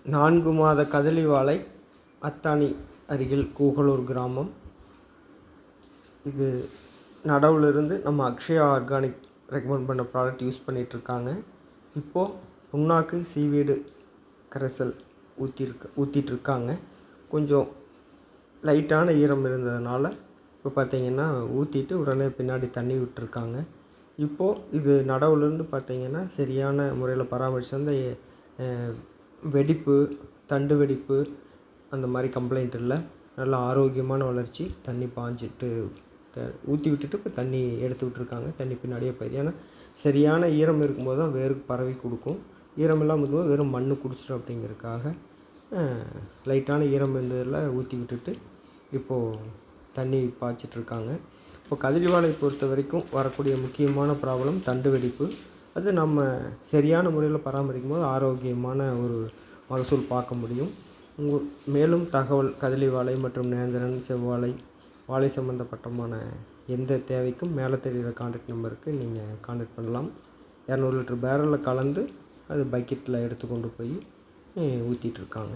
4 மாத கதலி வாழை அத்தானி அருகில் கூகலூர் கிராமம். இது நடவுலேருந்து நம்ம அக்ஷயா ஆர்கானிக் ரெக்கமெண்ட் பண்ண ப்ராடக்ட் யூஸ் பண்ணிகிட்ருக்காங்க. இப்போது புண்ணாக்கு சீவீடு கரைசல் ஊற்றிட்டுருக்காங்க. கொஞ்சம் லைட்டான ஈரம் இருந்ததுனால இப்போ பார்த்திங்கன்னா ஊற்றிட்டு உடனே பின்னாடி தண்ணி விட்டுருக்காங்க. இப்போது இது நடவுலேருந்து பார்த்திங்கன்னா சரியான முறையில் பராமரித்து அந்த வெடிப்பு, தண்டு வெடிப்பு அந்த மாதிரி கம்ப்ளைண்ட் இல்லை. நல்ல ஆரோக்கியமான வளர்ச்சி. தண்ணி பாய்ஞ்சிட்டு ஊற்றி விட்டுட்டு இப்போ தண்ணி எடுத்து விட்டுருக்காங்க. தண்ணி பின்னாடியே போயிடுது. ஏன்னா சரியான ஈரம் இருக்கும்போது தான் வேருக்கு பரவி கொடுக்கும். ஈரம் இல்லாமல் இருக்கும்போது வெறும் மண் குடிச்சிடும் அப்படிங்கிறதுக்காக லைட்டான ஈரம் இருந்ததில் ஊற்றி விட்டுட்டு இப்போது தண்ணி பாய்ச்சிட்ருக்காங்க. இப்போ கதலி வாழை பொறுத்த வரைக்கும் வரக்கூடிய முக்கியமான ப்ராப்ளம் தண்டு வெடிப்பு. அது நம்ம சரியான முறையில் பராமரிக்கும் போது ஆரோக்கியமான ஒரு மகசூல் பார்க்க முடியும். மேலும் தகவல் கதலி வாழை மற்றும் நேந்திரன், செவ்வாழை, வாழை சம்மந்தப்பட்டமான எந்த தேவைக்கும் மேலே தெரிகிற கான்டாக்ட் நம்பருக்கு நீங்கள் கான்டாக்ட் பண்ணலாம். 200 லிட்டர் பேரலில் கலந்து அது பக்கெட்டில் எடுத்து கொண்டு போய் ஊற்றிட்டுருக்காங்க.